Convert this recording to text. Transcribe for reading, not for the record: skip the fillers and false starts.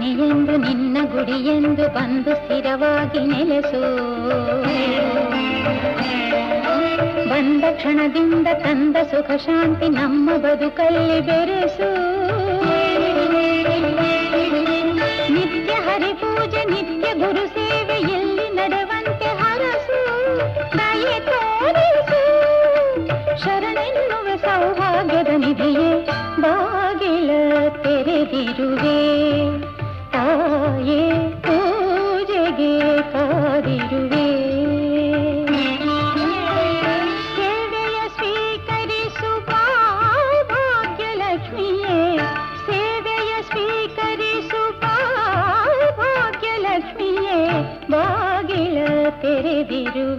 ಮನೆಯೆಂದು ನಿನ್ನ ಗುಡಿಯೆಂದು ಬಂದು ಸ್ಥಿರವಾಗಿ ನೆಲೆಸು. ಬಂದ ಕ್ಷಣದಿಂದ ತಂದ ಸುಖ ಶಾಂತಿ ನಮ್ಮ ಬದುಕಲ್ಲಿ ಬೆರೆಸು. ನಿತ್ಯ ಹರಿಪೂಜೆ ನಿತ್ಯ ಗುರು ಸೇವೆ ಎಲ್ಲಿ ನಡೆವಂತೆ ಹರಸು. ದಯೆ ತೋರಿಸು ಶರಣೆನ್ನುವೆ ಸೌಭಾಗ್ಯದ ನಿಧಿಯೇ, ಬಾಗಿಲ ತೆರೆದಿರುವೆ ತಾಯೇ ಪೂಜೆಗೆ ಕಾದಿರುವೆ. ಸೇವೆಯ ಸ್ವೀಕರಿಸು ಭಾಗ್ಯಲಕ್ಷ್ಮಿಯೇ, ಸೇವೆಯ ಸ್ವೀಕರಿಸು ಭಾಗ್ಯಲಕ್ಷ್ಮಿಯೇ, ಬಾಗಿಲ ತೆರೆದಿರುವೆ.